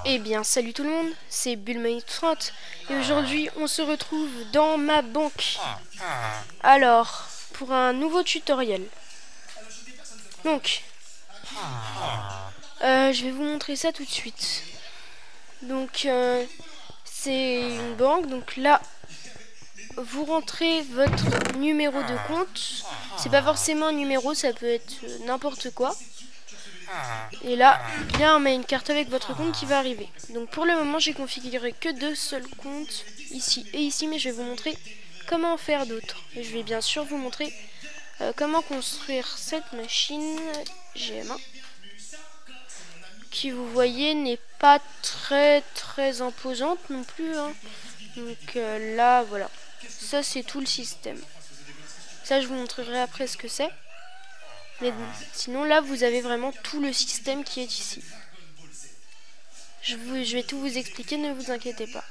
Eh bien, salut tout le monde, c'est Bullmate30 et aujourd'hui on se retrouve dans ma banque. Alors, pour un nouveau tutoriel. Donc, je vais vous montrer ça tout de suite. Donc, c'est une banque, donc là, vous rentrez votre numéro de compte. C'est pas forcément un numéro, ça peut être n'importe quoi. Et là, il y a un main carte avec votre compte qui va arriver. Donc pour le moment, j'ai configuré que 2 seuls comptes, ici et ici, mais je vais vous montrer comment en faire d'autres. Et je vais bien sûr vous montrer comment construire cette machine GM1, qui vous voyez n'est pas très imposante non plus, hein. Donc là, voilà. Ça, c'est tout le système. Ça, je vous montrerai après ce que c'est. Mais sinon, là, vous avez vraiment tout le système qui est ici. Je vais tout vous expliquer, ne vous inquiétez pas.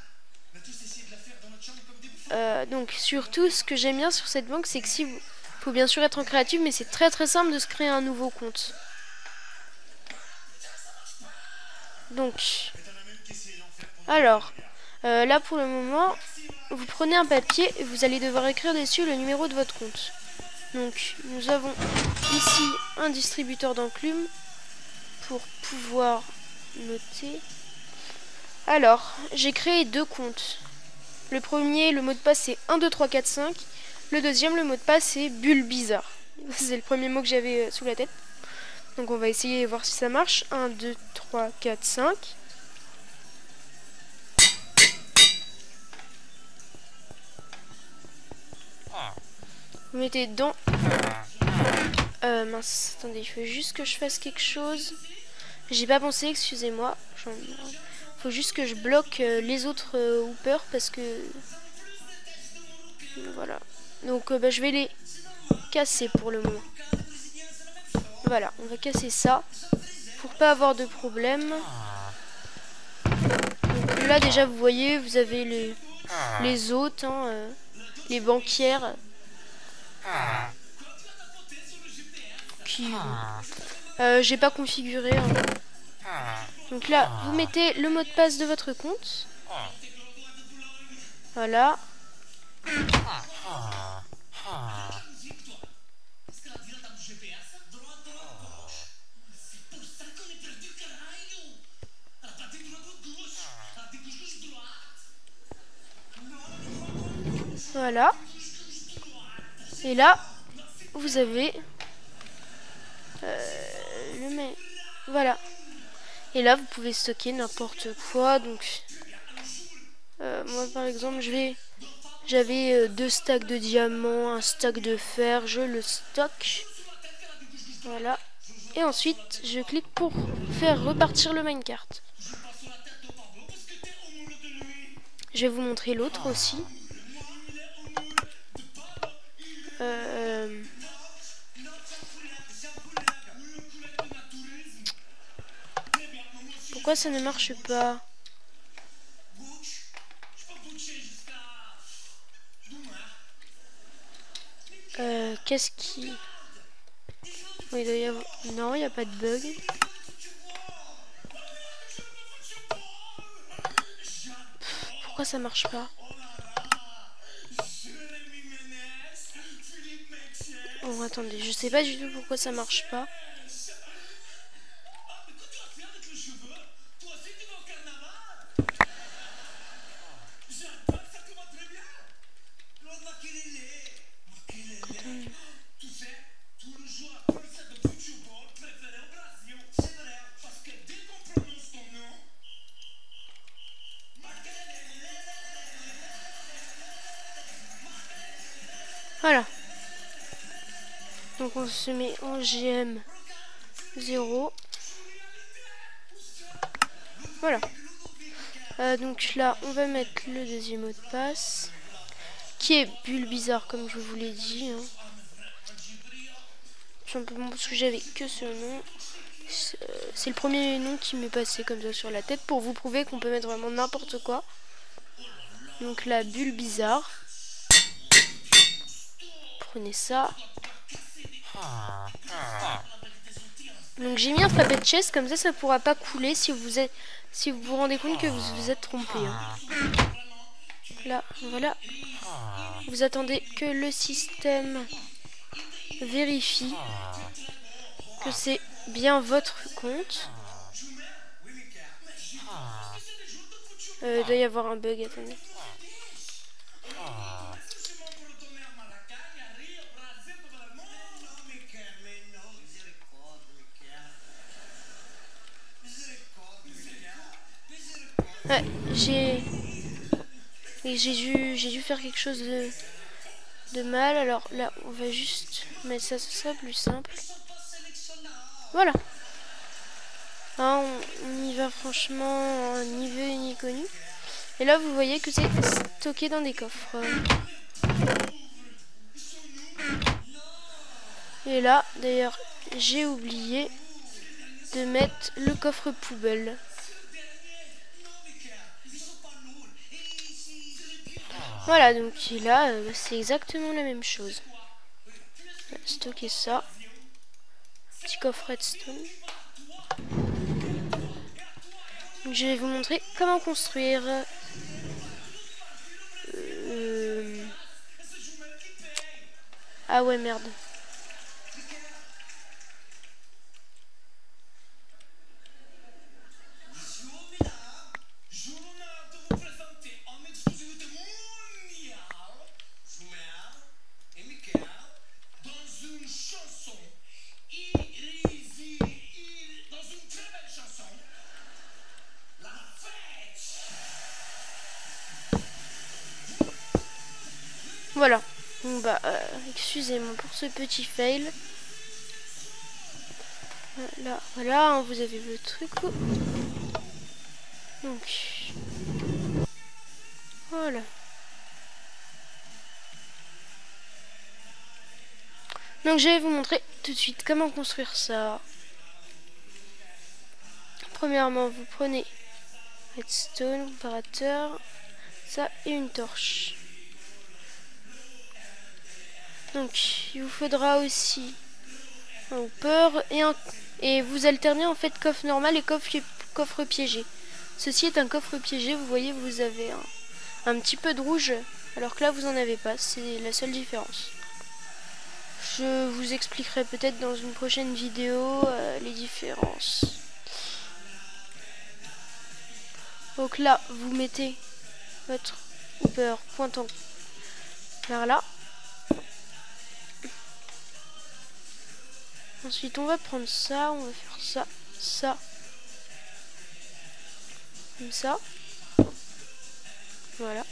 Donc, surtout, ce que j'aime bien sur cette banque, c'est que si vous... faut bien sûr être en créatif, mais c'est très simple de se créer un nouveau compte. Donc, alors, là pour le moment, vous prenez un papier et vous allez devoir écrire dessus le numéro de votre compte. Donc, nous avons ici un distributeur d'enclume pour pouvoir noter. Alors, j'ai créé 2 comptes. Le premier, le mot de passe, c'est 1, 2, 3, 4, 5. Le deuxième, le mot de passe, c'est bulle bizarre. C'est le premier mot que j'avais sous la tête. Donc on va essayer de voir si ça marche. 1, 2, 3, 4, 5. Vous mettez dedans. Mince, attendez, il faut juste que je fasse quelque chose. J'ai pas pensé, excusez-moi. Faut juste que je bloque les autres hoopers parce que... Voilà. Donc je vais les casser pour le moment. Voilà, on va casser ça pour pas avoir de problème. Donc là déjà vous voyez, vous avez les hôtes, hein, les banquières qui... j'ai pas configuré. Hein. Donc là, vous mettez le mot de passe de votre compte. Voilà. Voilà. Et là, vous avez le mail. Voilà. Et là, vous pouvez stocker n'importe quoi. Donc, moi, par exemple, j'avais 2 stacks de diamants, un stack de fer. Je le stocke. Voilà. Et ensuite, je clique pour faire repartir le minecart. Je vais vous montrer l'autre aussi. Pourquoi ça ne marche pas? Qu'est-ce qui... Oui, il doit y avoir... Non, il n'y a pas de bug. Pourquoi ça marche pas? Bon, attendez, je sais pas du tout pourquoi ça marche pas. Voilà. Donc on se met en GM 0. Voilà. Donc là, on va mettre le deuxième mot de passe. Qui est bulle bizarre, comme je vous l'ai dit. Hein. Simplement parce que j'avais que ce nom. C'est le premier nom qui m'est passé comme ça sur la tête. Pour vous prouver qu'on peut mettre vraiment n'importe quoi. Donc la bulle bizarre. Prenez ça. Donc j'ai mis un frappé de chaise, comme ça pourra pas couler si vous vous rendez compte que vous vous êtes trompé. Hein. Là, voilà. Vous attendez que le système vérifie que c'est bien votre compte. Il doit y avoir un bug, attendez. Ouais, j'ai dû faire quelque chose de mal. Alors là, on va juste mettre ça, ce sera plus simple. Voilà. Là, on y va franchement ni vu ni connu. Et là, vous voyez que c'est stocké dans des coffres. Et là, d'ailleurs, j'ai oublié de mettre le coffre poubelle. Voilà, donc là, c'est exactement la même chose. Stocker ça. Petit coffre redstone. Donc, je vais vous montrer comment construire. Ah ouais, merde. Voilà. Bon bah, excusez-moi pour ce petit fail. Là, voilà, hein, vous avez le truc. Donc, voilà. Donc, je vais vous montrer tout de suite comment construire ça. Premièrement, vous prenez redstone, comparateur, ça et une torche. Donc, il vous faudra aussi un hopper et vous alternez en fait coffre normal et coffre piégé. Ceci est un coffre piégé, vous voyez, vous avez un petit peu de rouge, alors que là vous en avez pas, c'est la seule différence. Je vous expliquerai peut-être dans une prochaine vidéo les différences. Donc là, vous mettez votre hopper pointant vers là. Ensuite, on va prendre ça, on va faire ça, ça, comme ça. Voilà.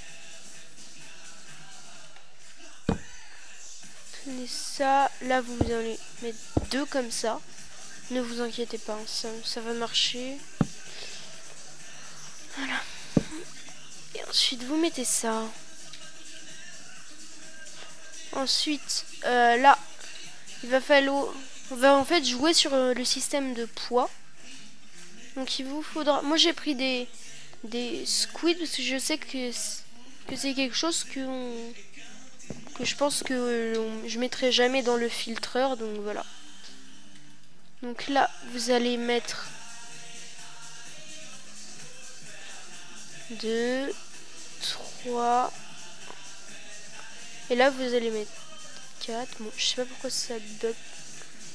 Tenez ça. Là, vous allez mettre deux comme ça. Ne vous inquiétez pas, ça va marcher. Voilà. Et ensuite, vous mettez ça. Ensuite, là, il va falloir... On va en fait jouer sur le système de poids. Donc, il vous faudra... Moi, j'ai pris des squids parce que je sais que c'est quelque chose que je pense que je mettrai jamais dans le filtreur. Donc, voilà. Donc là, vous allez mettre 2, 3. Et là, vous allez mettre 4. Bon, je sais pas pourquoi ça bug.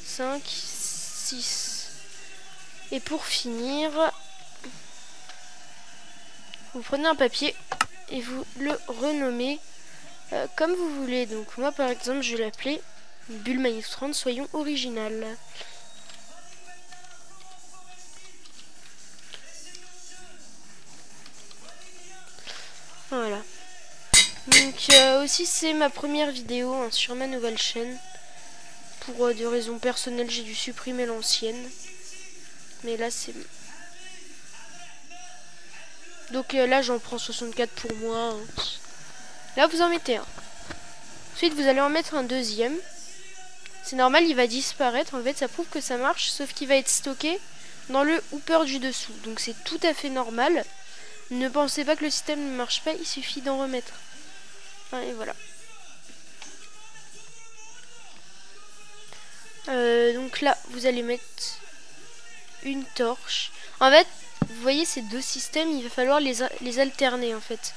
5, 6. Et pour finir, vous prenez un papier et vous le renommez comme vous voulez. Donc moi, par exemple, je vais l'appeler Bulle Manif 30, soyons original. Voilà. Donc aussi c'est ma première vidéo hein, sur ma nouvelle chaîne. Pour des raisons personnelles j'ai dû supprimer l'ancienne. Mais là c'est... Donc là j'en prends 64 pour moi. Hein. Là vous en mettez un. Ensuite vous allez en mettre un deuxième. C'est normal, il va disparaître. En fait ça prouve que ça marche. Sauf qu'il va être stocké dans le hooper du dessous. Donc c'est tout à fait normal. Ne pensez pas que le système ne marche pas. Il suffit d'en remettre. Et voilà. Donc là, vous allez mettre une torche. En fait, vous voyez ces deux systèmes, il va falloir les alterner en fait.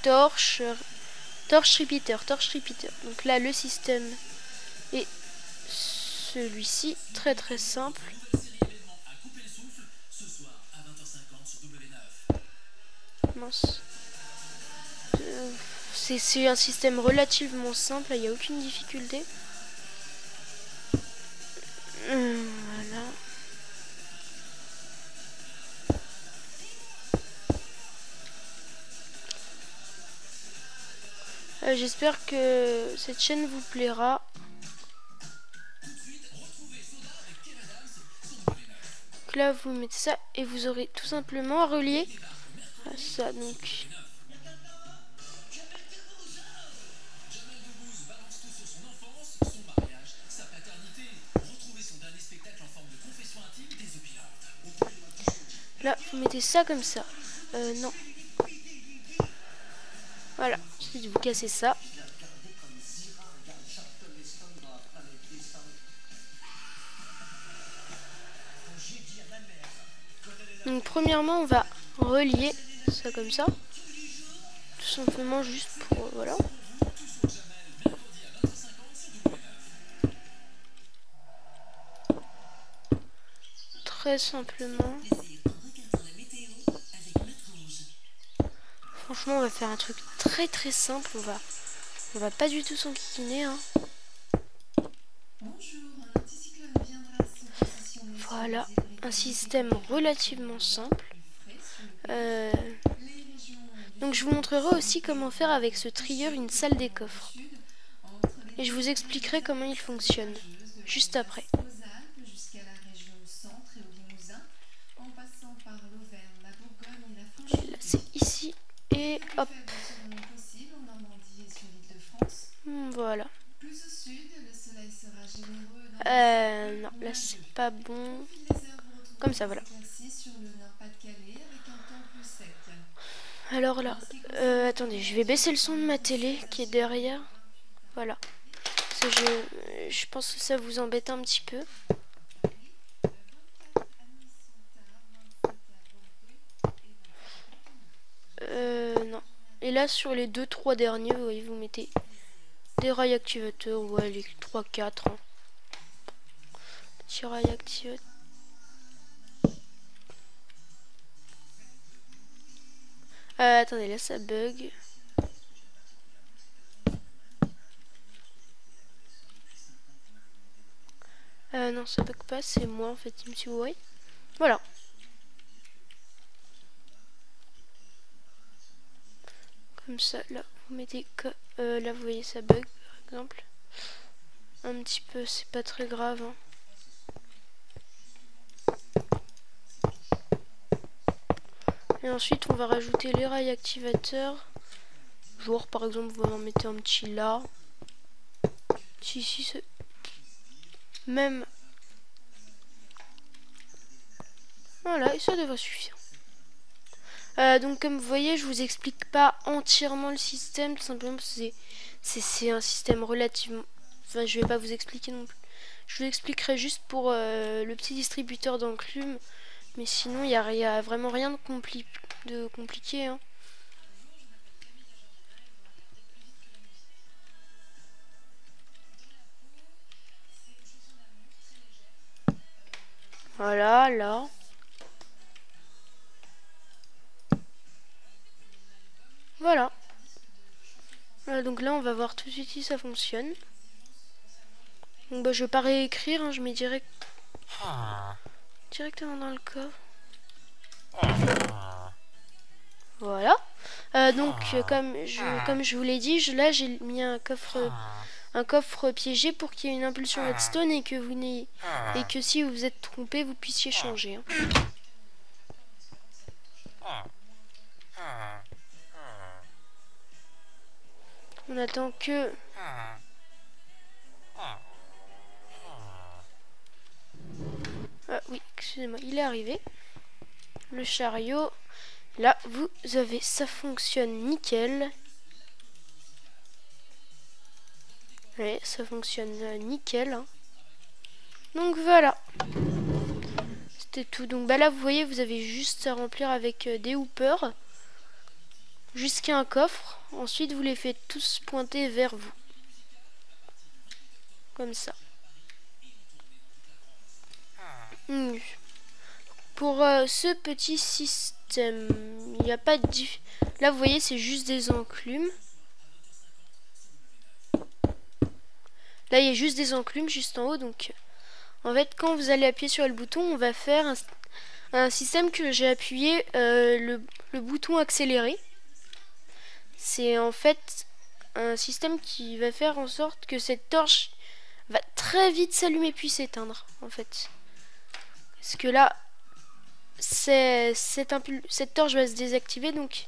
Torche, torche repeater, torche repeater. Donc là, le système est celui-ci, très très simple. Mince. C'est un système relativement simple, il n'y a aucune difficulté. Voilà. J'espère que cette chaîne vous plaira. Donc là, vous mettez ça et vous aurez tout simplement à relier à ça. Donc là, vous mettez ça comme ça. Non. Voilà. Ensuite, vous cassez ça. Donc premièrement, on va relier ça comme ça. Tout simplement juste pour... voilà. Très simplement. Franchement, on va faire un truc très très simple. On va pas du tout s'enquiquiner. Hein. Voilà, un système relativement simple. Donc je vous montrerai aussi comment faire avec ce trieur une salle des coffres. Et je vous expliquerai comment il fonctionne, juste après. Là c'est ici, et hop. Voilà. Non, là c'est pas bon. Comme ça, voilà. Alors là, attendez, je vais baisser le son de ma télé qui est derrière. Voilà. Parce que je pense que ça vous embête un petit peu. Non. Et là, sur les 2-3 derniers, vous voyez, vous mettez des rails activateurs. Ouais, les 3-4. Hein. Petit rail activateur. Attendez, là, ça bug. Non, ça bug pas, c'est moi en fait, si vous voyez. Voilà. Comme ça, là, vous mettez que... là, vous voyez, ça bug, par exemple. Un petit peu, c'est pas très grave. Hein. Et ensuite, on va rajouter les rails activateurs. Genre, par exemple, vous en mettez un petit là. Ici, c'est... Même... Voilà, et ça devrait suffire. Donc comme vous voyez, je vous explique pas entièrement le système, tout simplement parce que c'est un système relativement... Enfin, je vais pas vous expliquer non plus. Je vous expliquerai juste pour le petit distributeur d'enclume. Mais sinon, il y a vraiment rien de compliqué. Hein. Voilà, là. Voilà. Donc là, on va voir tout de suite si ça fonctionne. Donc bah, je vais pas réécrire, hein, je mets directement dans le coffre. Voilà. Donc comme je vous l'ai dit, là j'ai mis un coffre piégé pour qu'il y ait une impulsion redstone et que si vous vous êtes trompé, vous puissiez changer. Hein. On attend que... Ah oui, excusez-moi, il est arrivé. Le chariot. Là, vous avez... Ça fonctionne nickel. Ouais, ça fonctionne nickel. Hein. Donc voilà. C'est tout. Donc bah là vous voyez, vous avez juste à remplir avec des hoopers jusqu'à un coffre. Ensuite vous les faites tous pointer vers vous. Comme ça. Pour ce petit système, il n'y a pas de là vous voyez, c'est juste des enclumes. Là il y a juste des enclumes juste en haut. Donc en fait quand vous allez appuyer sur le bouton, on va faire un système que j'ai appuyé le bouton accéléré. C'est en fait un système qui va faire en sorte que cette torche va très vite s'allumer puis s'éteindre en fait. Parce que là cette torche va se désactiver, donc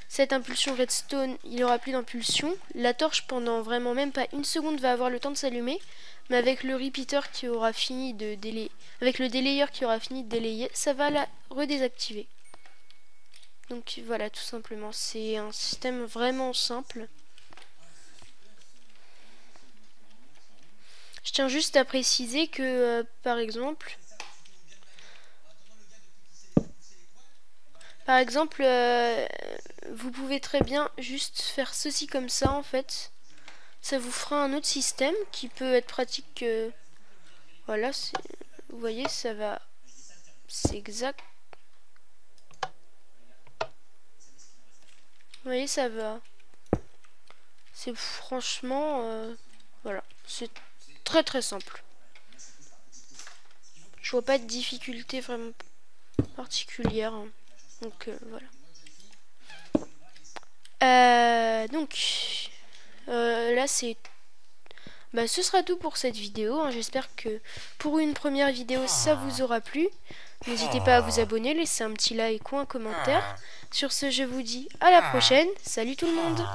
cette impulsion redstone, il n'y aura plus d'impulsion. La torche pendant vraiment même pas une seconde va avoir le temps de s'allumer. Mais avec le repeater qui aura fini de délayer, avec le délayer qui aura fini de délayer, ça va la redésactiver. Donc voilà, tout simplement, c'est un système vraiment simple. Je tiens juste à préciser que, par exemple, vous pouvez très bien juste faire ceci comme ça en fait. Ça vous fera un autre système qui peut être pratique. Voilà, vous voyez, ça va. C'est exact. Vous voyez, ça va. C'est franchement. Voilà, c'est très très simple. Je vois pas de difficulté vraiment particulière. Hein. Donc voilà. Là c'est... Bah, ce sera tout pour cette vidéo. Hein. J'espère que pour une première vidéo ça vous aura plu. N'hésitez pas à vous abonner, laisser un petit like ou un commentaire. Sur ce, je vous dis à la prochaine. Salut tout le monde!